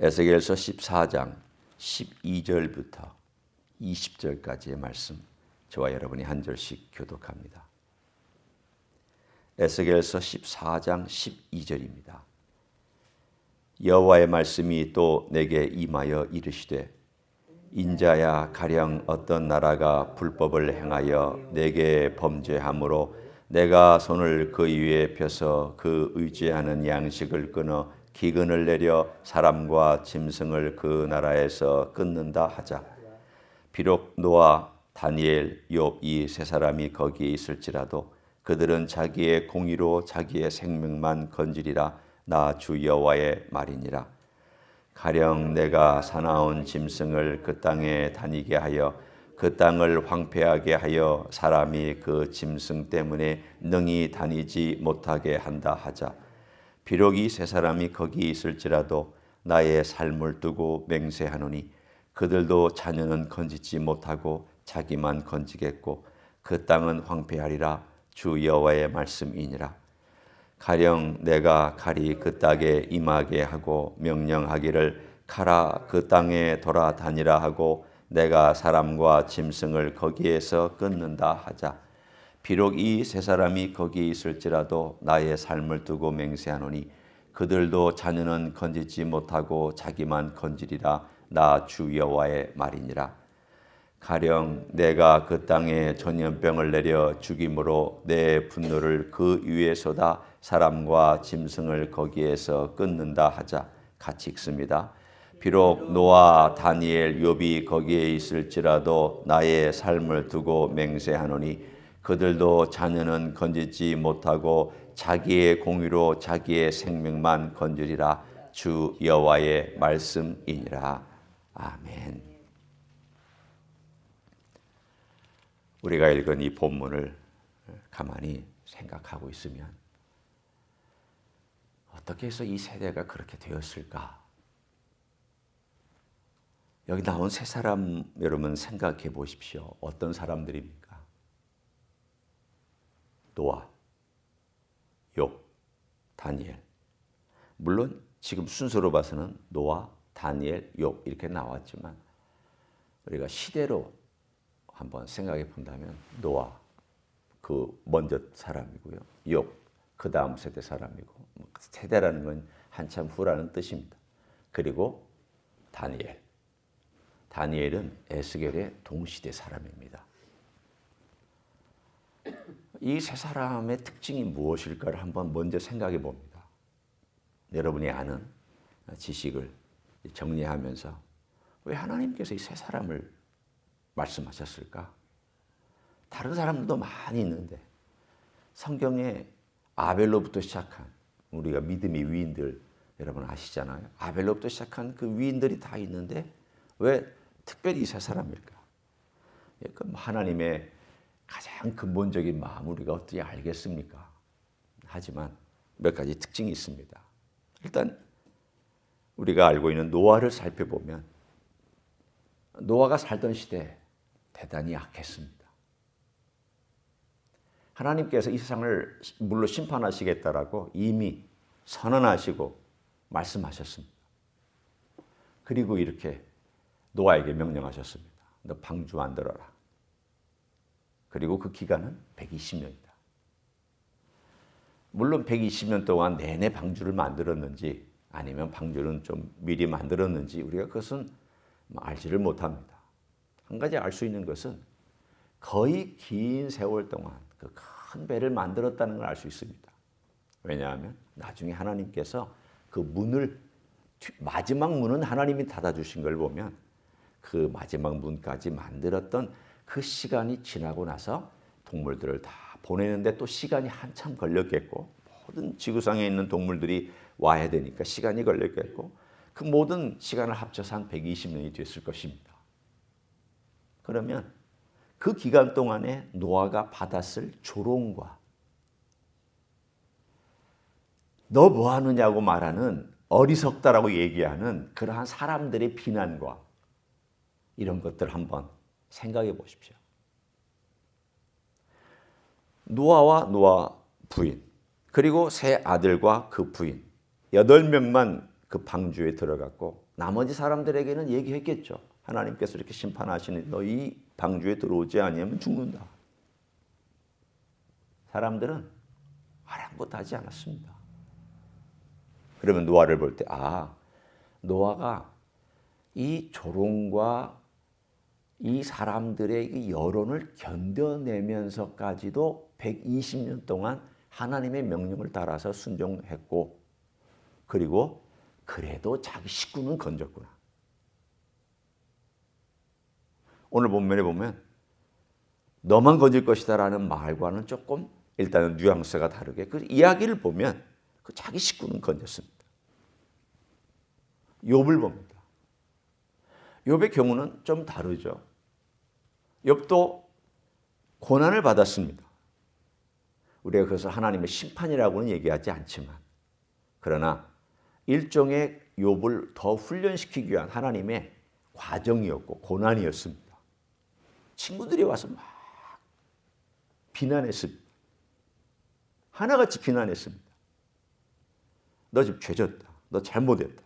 에스겔서 14장 12절부터 20절까지의 말씀, 저와 여러분이 한 절씩 교독합니다. 에스겔서 14장 12절입니다. 여호와의 말씀이 또 내게 임하여 이르시되, 인자야, 가령 어떤 나라가 불법을 행하여 내게 범죄함으로 내가 손을 그 위에 펴서 그 의지하는 양식을 끊어 기근을 내려 사람과 짐승을 그 나라에서 끊는다 하자. 비록 노아, 다니엘, 욥 이 세 사람이 거기에 있을지라도 그들은 자기의 공의로 자기의 생명만 건지리라. 나 주 여호와의 말이니라. 가령 내가 사나운 짐승을 그 땅에 다니게 하여 그 땅을 황폐하게 하여 사람이 그 짐승 때문에 능히 다니지 못하게 한다 하자. 비록 이 세 사람이 거기 있을지라도 나의 삶을 두고 맹세하노니 그들도 자녀는 건지지 못하고 자기만 건지겠고 그 땅은 황폐하리라. 주 여호와의 말씀이니라. 가령 내가 칼이 그 땅에 임하게 하고 명령하기를 가라 그 땅에 돌아다니라 하고 내가 사람과 짐승을 거기에서 끊는다 하자. 비록 이 세 사람이 거기 있을지라도 나의 삶을 두고 맹세하노니 그들도 자녀는 건지지 못하고 자기만 건지리라. 나 주 여호와의 말이니라. 가령 내가 그 땅에 전염병을 내려 죽임으로 내 분노를 그 위에 쏟아 사람과 짐승을 거기에서 끊는다 하자. 같이 읽습니다. 비록 노아, 다니엘, 욥이 거기에 있을지라도 나의 삶을 두고 맹세하노니 그들도 자녀는 건지지 못하고 자기의 공의로 자기의 생명만 건지리라. 주 여호와의 말씀이니라. 아멘. 우리가 읽은 이 본문을 가만히 생각하고 있으면 어떻게 해서 이 세대가 그렇게 되었을까? 여기 나온 세 사람 여러분 생각해 보십시오. 어떤 사람들입니까? 노아, 욥, 다니엘. 물론 지금 순서로 봐서는 노아, 다니엘, 욥 이렇게 나왔지만 우리가 시대로 한번 생각해 본다면 노아 그 먼저 사람이고요. 욥 그 다음 세대 사람이고, 세대라는 건 한참 후라는 뜻입니다. 그리고 다니엘은 에스겔의 동시대 사람입니다. 이 세 사람의 특징이 무엇일까를 한번 먼저 생각해 봅니다. 여러분이 아는 지식을 정리하면서 왜 하나님께서 이 세 사람을 말씀하셨을까? 다른 사람들도 많이 있는데 성경에 아벨로부터 시작한 우리가 믿음의 위인들 여러분 아시잖아요. 아벨로부터 시작한 그 위인들이 다 있는데 왜 특별히 이 세 사람일까? 하나님의 가장 근본적인 마음을 우리가 어떻게 알겠습니까? 하지만 몇 가지 특징이 있습니다. 일단 우리가 알고 있는 노아를 살펴보면 노아가 살던 시대 대단히 악했습니다. 하나님께서 이 세상을 물로 심판하시겠다라고 이미 선언하시고 말씀하셨습니다. 그리고 이렇게 노아에게 명령하셨습니다. 너 방주 만들어라. 그리고 그 기간은 120년이다. 물론 120년 동안 내내 방주를 만들었는지 아니면 방주는 좀 미리 만들었는지 우리가 그것은 알지를 못합니다. 한 가지 알 수 있는 것은 거의 긴 세월 동안 그 큰 배를 만들었다는 걸 알 수 있습니다. 왜냐하면 나중에 하나님께서 그 문을 마지막 문은 하나님이 닫아주신 걸 보면 그 마지막 문까지 만들었던 그 시간이 지나고 나서 동물들을 다 보내는데 또 시간이 한참 걸렸겠고 모든 지구상에 있는 동물들이 와야 되니까 시간이 걸렸겠고 그 모든 시간을 합쳐서 한 120년이 됐을 것입니다. 그러면 그 기간 동안에 노아가 받았을 조롱과 너 뭐 하느냐고 말하는 어리석다라고 얘기하는 그러한 사람들의 비난과 이런 것들 한번 생각해 보십시오. 노아와 노아 부인 그리고 세 아들과 그 부인 8명만 그 방주에 들어갔고 나머지 사람들에게는 얘기했겠죠. 하나님께서 이렇게 심판하시니 너 이 방주에 들어오지 아니하면 죽는다. 사람들은 아랑곳하지 않았습니다. 그러면 노아를 볼 때 노아가 이 조롱과 이 사람들의 이 여론을 견뎌내면서까지도 120년 동안 하나님의 명령을 따라서 순종했고 그리고 그래도 자기 식구는 건졌구나. 오늘 본문에 보면 너만 건질 것이다라는 말과는 조금 일단은 뉘앙스가 다르게 그 이야기를 보면 그 자기 식구는 건졌습니다. 욥을 봅니다. 욥의 경우는 좀 다르죠. 욥도 고난을 받았습니다. 우리가 그것을 하나님의 심판이라고는 얘기하지 않지만 그러나 일종의 욥을 더 훈련시키기 위한 하나님의 과정이었고 고난이었습니다. 친구들이 와서 막 비난했습니다. 하나같이 비난했습니다. 너 지금 죄졌다. 너 잘못했다.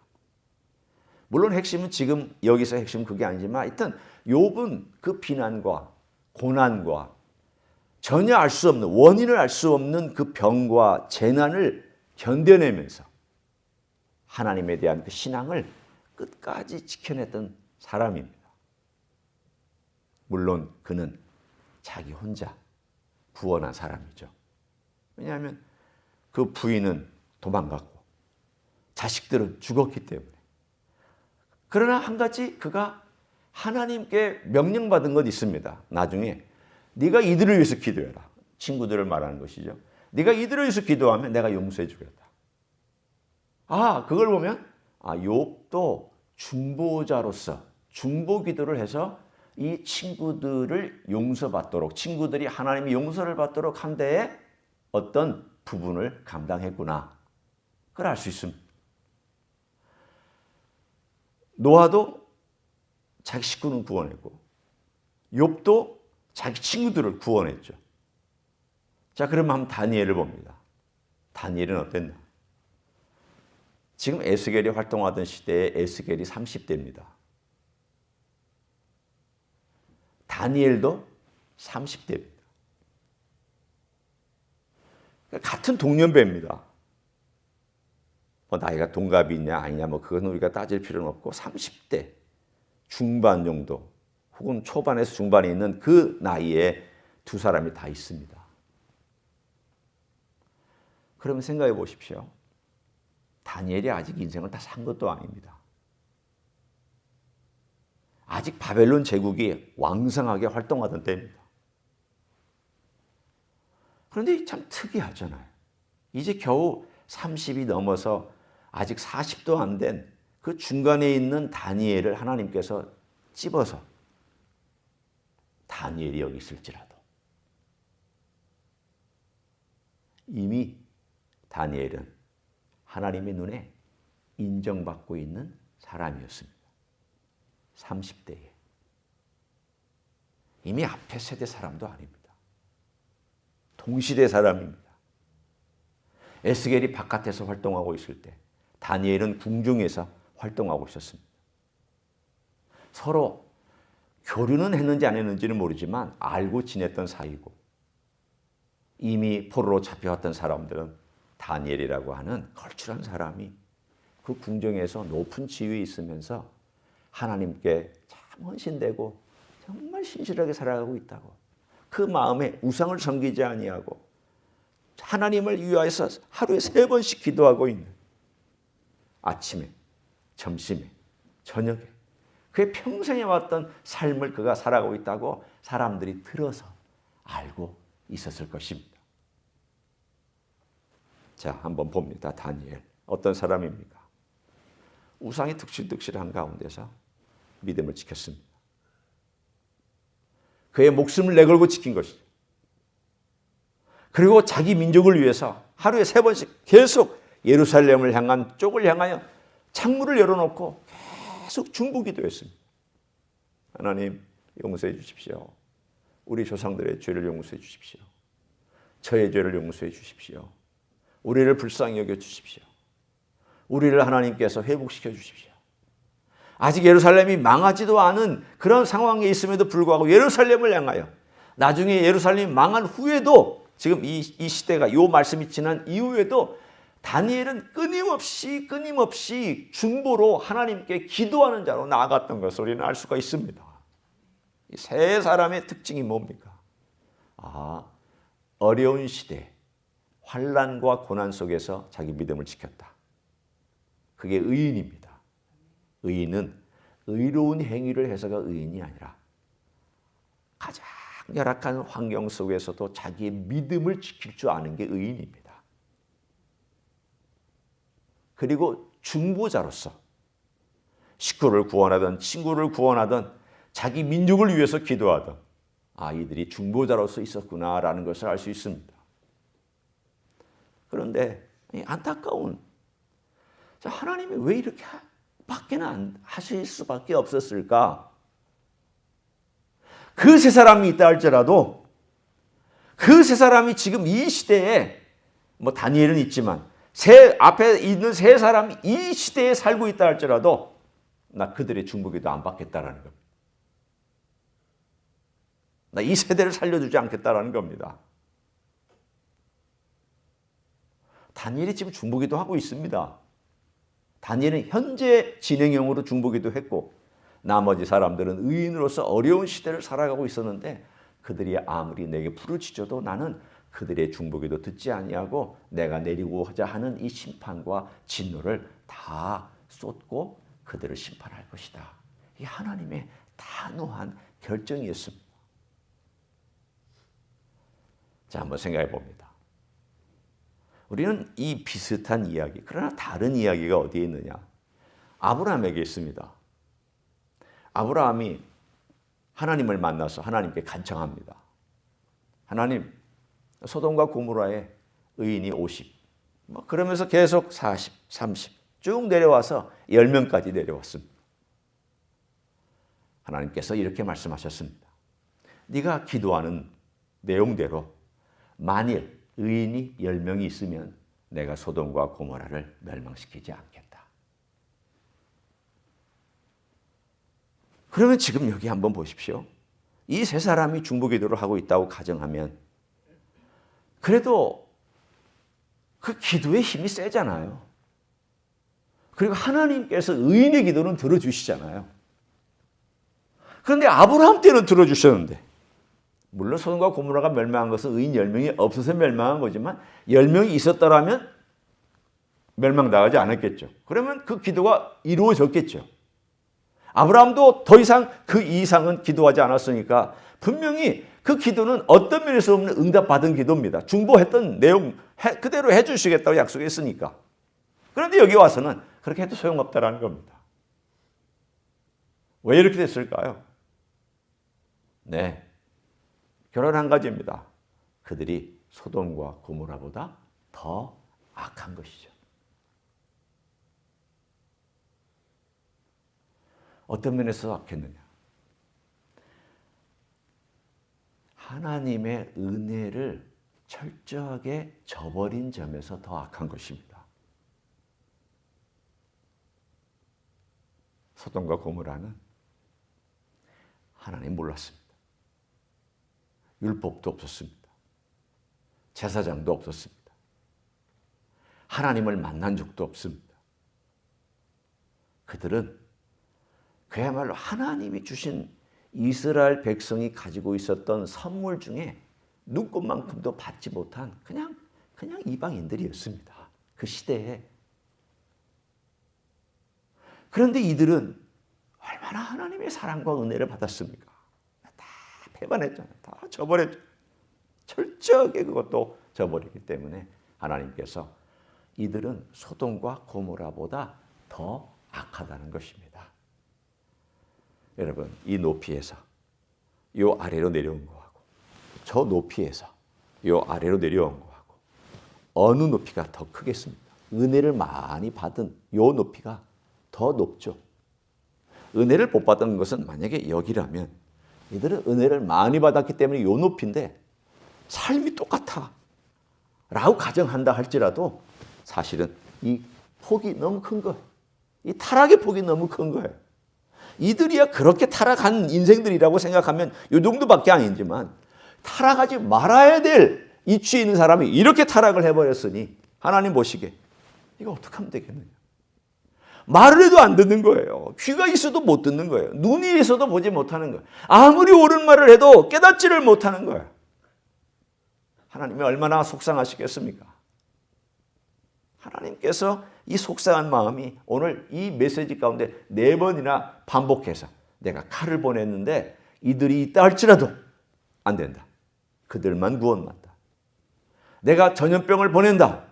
물론 핵심은 지금 여기서 핵심은 그게 아니지만 하여튼 욥은 그 비난과 고난과 전혀 알 수 없는 원인을 알 수 없는 그 병과 재난을 견뎌내면서 하나님에 대한 그 신앙을 끝까지 지켜냈던 사람입니다. 물론 그는 자기 혼자 구원한 사람이죠. 왜냐하면 그 부인은 도망갔고 자식들은 죽었기 때문에. 그러나 한 가지 그가 하나님께 명령받은 것 있습니다. 나중에 네가 이들을 위해서 기도해라. 친구들을 말하는 것이죠. 네가 이들을 위해서 기도하면 내가 용서해 주겠다. 그걸 보면 욥도 중보자로서 중보 기도를 해서 이 친구들을 용서받도록 친구들이 하나님의 용서를 받도록 한 데에 어떤 부분을 감당했구나. 그걸 알 수 있습니다. 노아도 자기 식구는 구원했고 욥도 자기 친구들을 구원했죠. 자, 그러면 한번 다니엘을 봅니다. 다니엘은 어땠나? 지금 에스겔이 활동하던 시대에 에스겔이 30대입니다. 다니엘도 30대입니다. 같은 동년배입니다. 나이가 동갑이 있냐 아니냐 그건 우리가 따질 필요는 없고 30대 중반 정도 혹은 초반에서 중반에 있는 그 나이에 두 사람이 다 있습니다. 그러면 생각해 보십시오. 다니엘이 아직 인생을 다 산 것도 아닙니다. 아직 바벨론 제국이 왕성하게 활동하던 때입니다. 그런데 참 특이하잖아요. 이제 겨우 30이 넘어서 아직 40도 안 된 그 중간에 있는 다니엘을 하나님께서 찝어서 다니엘이 여기 있을지라도 이미 다니엘은 하나님의 눈에 인정받고 있는 사람이었습니다. 30대에. 이미 앞에 세대 사람도 아닙니다. 동시대 사람입니다. 에스겔이 바깥에서 활동하고 있을 때 다니엘은 궁중에서 활동하고 있었습니다. 서로 교류는 했는지 안 했는지는 모르지만 알고 지냈던 사이고 이미 포로로 잡혀왔던 사람들은 다니엘이라고 하는 걸출한 사람이 그 궁정에서 높은 지위에 있으면서 하나님께 참 헌신되고 정말 신실하게 살아가고 있다고 그 마음에 우상을 섬기지 아니하고 하나님을 위하여서 하루에 3번씩 기도하고 있는 아침에 점심에 저녁에 그의 평생에 왔던 삶을 그가 살아가고 있다고 사람들이 들어서 알고 있었을 것입니다. 자, 한번 봅니다. 다니엘 어떤 사람입니까? 우상이 득실득실한 가운데서 믿음을 지켰습니다. 그의 목숨을 내걸고 지킨 것이죠. 그리고 자기 민족을 위해서 하루에 3번씩 계속 예루살렘을 향한 쪽을 향하여 창문을 열어놓고 계속 중보기도했습니다. 하나님 용서해 주십시오. 우리 조상들의 죄를 용서해 주십시오. 저의 죄를 용서해 주십시오. 우리를 불쌍히 여겨 주십시오. 우리를 하나님께서 회복시켜 주십시오. 아직 예루살렘이 망하지도 않은 그런 상황에 있음에도 불구하고 예루살렘을 향하여 나중에 예루살렘이 망한 후에도 지금 이 시대가 이 말씀이 지난 이후에도 다니엘은 끊임없이 중보로 하나님께 기도하는 자로 나아갔던 것을 우리는 알 수가 있습니다. 이 세 사람의 특징이 뭡니까? 어려운 시대, 환난과 고난 속에서 자기 믿음을 지켰다. 그게 의인입니다. 의인은 의로운 행위를 해서가 의인이 아니라 가장 열악한 환경 속에서도 자기의 믿음을 지킬 줄 아는 게 의인입니다. 그리고 중보자로서 식구를 구원하든 친구를 구원하든 자기 민족을 위해서 기도하든 이들이 중보자로서 있었구나라는 것을 알 수 있습니다. 그런데 안타까운 하나님이 왜 이렇게 밖에는 안 하실 수밖에 없었을까? 그 세 사람이 있다 할지라도 그 세 사람이 지금 이 시대에 다니엘은 있지만 앞에 있는 세 사람이 이 시대에 살고 있다 할지라도 나 그들의 중보기도 안 받겠다라는 겁니다. 나 이 세대를 살려주지 않겠다라는 겁니다. 다니엘이 지금 중보기도 하고 있습니다. 다니엘은 현재 진행형으로 중보기도 했고 나머지 사람들은 의인으로서 어려운 시대를 살아가고 있었는데 그들이 아무리 내게 부르짖어도 나는 그들의 중보기도 듣지 아니하고 내가 내리고자 하는 이 심판과 진노를 다 쏟고 그들을 심판할 것이다. 이 하나님의 단호한 결정이었습니다. 자, 한번 생각해 봅니다. 우리는 이 비슷한 이야기, 그러나 다른 이야기가 어디에 있느냐? 아브라함에게 있습니다. 아브라함이 하나님을 만나서 하나님께 간청합니다. 하나님, 소돔과 고모라에 의인이 50, 그러면서 계속 40, 30 쭉 내려와서 10명까지 내려왔습니다. 하나님께서 이렇게 말씀하셨습니다. 네가 기도하는 내용대로 만일 의인이 10명이 있으면 내가 소돔과 고모라를 멸망시키지 않겠다. 그러면 지금 여기 한번 보십시오. 이 세 사람이 중보기도를 하고 있다고 가정하면 그래도 그 기도의 힘이 세잖아요. 그리고 하나님께서 의인의 기도는 들어주시잖아요. 그런데 아브라함 때는 들어주셨는데 물론 소돔과 고모라가 멸망한 것은 의인 10명이 없어서 멸망한 거지만 10명이 있었더라면 멸망당하지 않았겠죠. 그러면 그 기도가 이루어졌겠죠. 아브라함도 더 이상 그 이상은 기도하지 않았으니까 분명히 그 기도는 어떤 면에서 보면 응답받은 기도입니다. 중보했던 내용 그대로 해주시겠다고 약속했으니까. 그런데 여기 와서는 그렇게 해도 소용없다라는 겁니다. 왜 이렇게 됐을까요? 네, 결론 한 가지입니다. 그들이 소돔과 고모라보다 더 악한 것이죠. 어떤 면에서 악했느냐? 하나님의 은혜를 철저하게 저버린 점에서 더 악한 것입니다. 소돔과 고모라는 하나님 몰랐습니다. 율법도 없었습니다. 제사장도 없었습니다. 하나님을 만난 적도 없습니다. 그들은 그야말로 하나님이 주신 이스라엘 백성이 가지고 있었던 선물 중에 눈꽃만큼도 받지 못한 그냥 이방인들이었습니다. 그 시대에. 그런데 이들은 얼마나 하나님의 사랑과 은혜를 받았습니까? 다 배반했잖아요. 다 저버렸죠. 철저하게 그것도 저버리기 때문에 하나님께서 이들은 소돔과 고모라보다 더 악하다는 것입니다. 여러분, 이 높이에서 요 아래로 내려온 거하고 저 높이에서 요 아래로 내려온 거하고 어느 높이가 더 크겠습니까? 은혜를 많이 받은 요 높이가 더 높죠. 은혜를 못 받은 것은 만약에 여기라면 이들은 은혜를 많이 받았기 때문에 요 높이인데 삶이 똑같아 라고 가정한다 할지라도 사실은 이 폭이 너무 큰 거예요. 이 타락의 폭이 너무 큰 거예요. 이들이야 그렇게 타락한 인생들이라고 생각하면 이 정도밖에 아니지만 타락하지 말아야 될 이치에 있는 사람이 이렇게 타락을 해버렸으니 하나님 보시기에 이거 어떻게 하면 되겠느냐. 말을 해도 안 듣는 거예요. 귀가 있어도 못 듣는 거예요. 눈이 있어도 보지 못하는 거예요. 아무리 옳은 말을 해도 깨닫지를 못하는 거예요. 하나님이 얼마나 속상하시겠습니까? 하나님께서 이 속상한 마음이 오늘 이 메시지 가운데 4번이나 반복해서 내가 칼을 보냈는데 이들이 있다 할지라도 안 된다. 그들만 구원받다. 내가 전염병을 보낸다.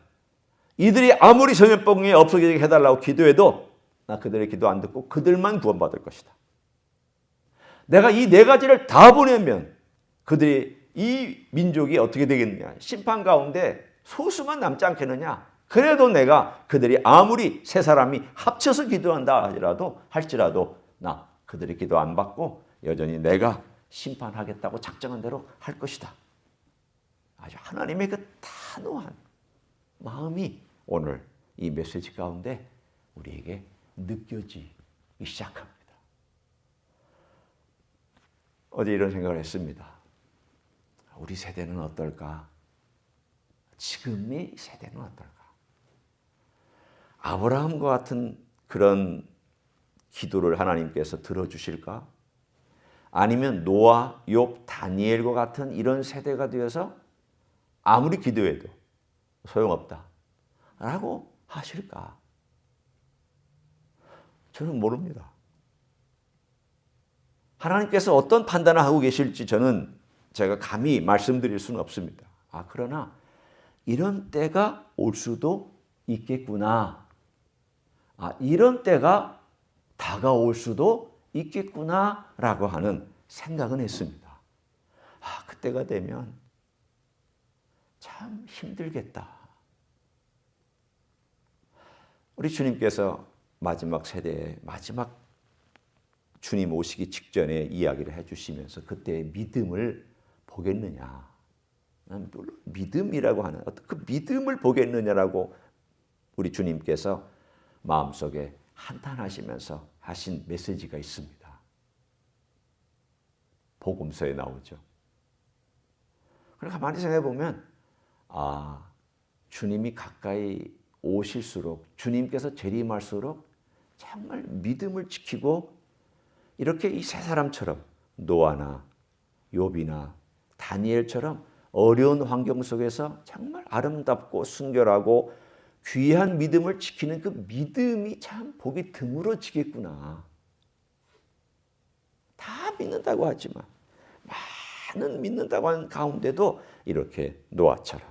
이들이 아무리 전염병이 없어지게 해달라고 기도해도 나 그들의 기도 안 듣고 그들만 구원받을 것이다. 내가 이 4가지를 다 보내면 그들이 이 민족이 어떻게 되겠느냐. 심판 가운데 소수만 남지 않겠느냐. 그래도 내가 그들이 아무리 세 사람이 합쳐서 기도한다 할지라도 나 그들의 기도 안 받고 여전히 내가 심판하겠다고 작정한 대로 할 것이다. 아주 하나님의 그 단호한 마음이 오늘 이 메시지 가운데 우리에게 느껴지기 시작합니다. 어제 이런 생각을 했습니다. 우리 세대는 어떨까? 지금의 세대는 어떨까? 아브라함과 같은 그런 기도를 하나님께서 들어주실까? 아니면 노아, 욥, 다니엘과 같은 이런 세대가 되어서 아무리 기도해도 소용없다 라고 하실까? 저는 모릅니다. 하나님께서 어떤 판단을 하고 계실지 제가 감히 말씀드릴 수는 없습니다. 그러나 이런 때가 올 수도 있겠구나. 이런 때가 다가올 수도 있겠구나라고 하는 생각은 했습니다. 그때가 되면 참 힘들겠다. 우리 주님께서 마지막 세대에 마지막 주님 오시기 직전에 이야기를 해주시면서 그때의 믿음을 보겠느냐. 믿음이라고 하는 어떤 그 믿음을 보겠느냐라고 우리 주님께서 마음속에 한탄하시면서 하신 메시지가 있습니다. 복음서에 나오죠. 그러니까 가만히 생각해 보면 주님이 가까이 오실수록 주님께서 재림할수록 정말 믿음을 지키고 이렇게 이 세 사람처럼 노아나 욥이나 다니엘처럼 어려운 환경 속에서 정말 아름답고 순결하고 귀한 믿음을 지키는 그 믿음이 참 보기 드물어지겠구나. 다 믿는다고 하지만 많은 믿는다고 하는 가운데도 이렇게 노아처럼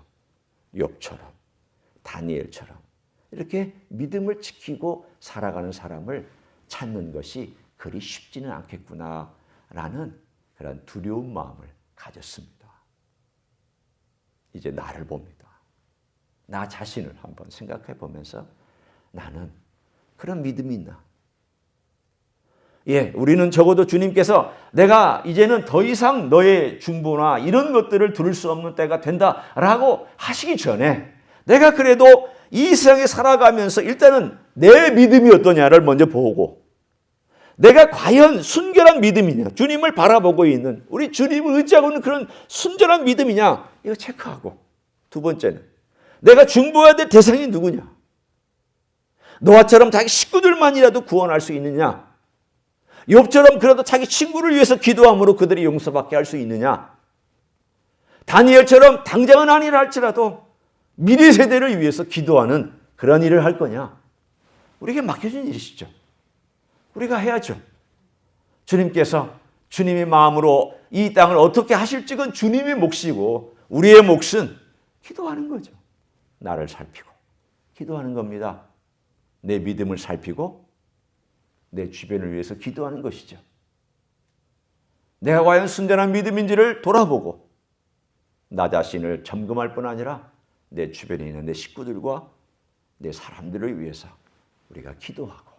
욥처럼 다니엘처럼 이렇게 믿음을 지키고 살아가는 사람을 찾는 것이 그리 쉽지는 않겠구나라는 그런 두려운 마음을 가졌습니다. 이제 나를 봅니다. 나 자신을 한번 생각해 보면서 나는 그런 믿음이 있나? 우리는 적어도 주님께서 내가 이제는 더 이상 너의 중보나 이런 것들을 들을 수 없는 때가 된다라고 하시기 전에 내가 그래도 이 세상에 살아가면서 일단은 내 믿음이 어떠냐를 먼저 보고 내가 과연 순결한 믿음이냐, 주님을 바라보고 있는 우리 주님을 의지하고 있는 그런 순전한 믿음이냐 이거 체크하고 두 번째는 내가 중보해야 될 대상이 누구냐? 노아처럼 자기 식구들만이라도 구원할 수 있느냐? 욥처럼 그래도 자기 친구를 위해서 기도함으로 그들이 용서받게 할 수 있느냐? 다니엘처럼 당장은 아니라 할지라도 미래 세대를 위해서 기도하는 그런 일을 할 거냐? 우리에게 맡겨진 일이시죠. 우리가 해야죠. 주님께서 주님의 마음으로 이 땅을 어떻게 하실지 건 주님의 몫이고 우리의 몫은 기도하는 거죠. 나를 살피고 기도하는 겁니다. 내 믿음을 살피고 내 주변을 위해서 기도하는 것이죠. 내가 과연 순전한 믿음인지를 돌아보고 나 자신을 점검할 뿐 아니라 내 주변에 있는 내 식구들과 내 사람들을 위해서 우리가 기도하고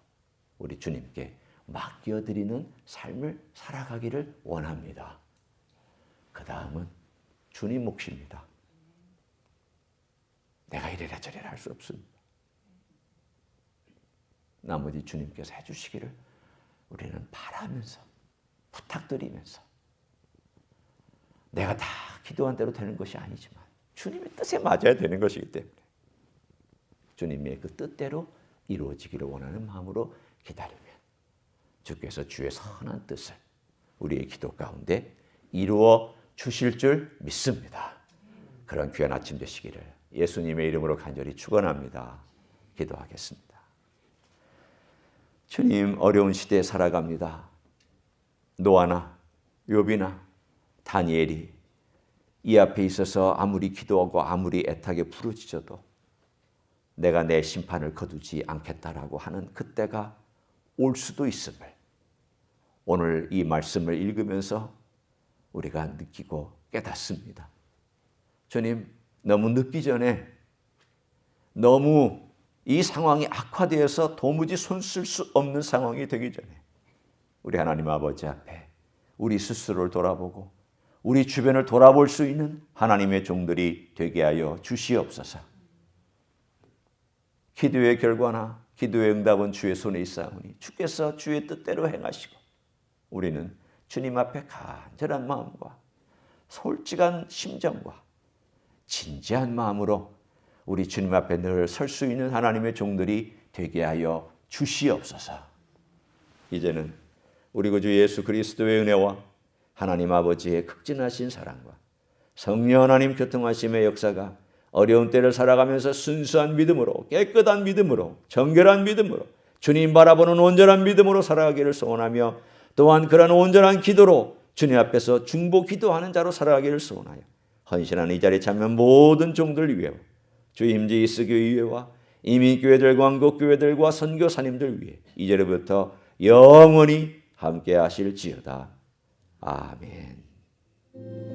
우리 주님께 맡겨드리는 삶을 살아가기를 원합니다. 그 다음은 주님 몫입니다. 내가 이래라 저래라 할 수 없습니다. 나머지 주님께서 해주시기를 우리는 바라면서 부탁드리면서 내가 다 기도한 대로 되는 것이 아니지만 주님의 뜻에 맞아야 되는 것이기 때문에 주님의 그 뜻대로 이루어지기를 원하는 마음으로 기다리면 주께서 주의 선한 뜻을 우리의 기도 가운데 이루어 주실 줄 믿습니다. 그런 귀한 아침 되시기를 예수님의 이름으로 간절히 축원합니다. 기도하겠습니다. 주님, 어려운 시대에 살아갑니다. 노아나 욥이나 다니엘이 이 앞에 있어서 아무리 기도하고 아무리 애타게 부르짖어도 내가 내 심판을 거두지 않겠다라고 하는 그때가 올 수도 있음을 오늘 이 말씀을 읽으면서 우리가 느끼고 깨닫습니다. 주님, 너무 늦기 전에 너무 이 상황이 악화되어서 도무지 손쓸 수 없는 상황이 되기 전에 우리 하나님 아버지 앞에 우리 스스로를 돌아보고 우리 주변을 돌아볼 수 있는 하나님의 종들이 되게 하여 주시옵소서. 기도의 결과나 기도의 응답은 주의 손에 있사오니 주께서 주의 뜻대로 행하시고 우리는 주님 앞에 간절한 마음과 솔직한 심정과 진지한 마음으로 우리 주님 앞에 늘 설 수 있는 하나님의 종들이 되게 하여 주시옵소서. 이제는 우리 구주 예수 그리스도의 은혜와 하나님 아버지의 극진하신 사랑과 성령 하나님 교통하심의 역사가 어려운 때를 살아가면서 순수한 믿음으로 깨끗한 믿음으로 정결한 믿음으로 주님 바라보는 온전한 믿음으로 살아가기를 소원하며 또한 그런 온전한 기도로 주님 앞에서 중보 기도하는 자로 살아가기를 소원하여 헌신한 이 자리에 참여한 모든 종들 위해 주 임지 이스교 위에와 이민교회들과 한국교회들과 선교사님들 위해 이제로부터 영원히 함께 하실지어다. 아멘.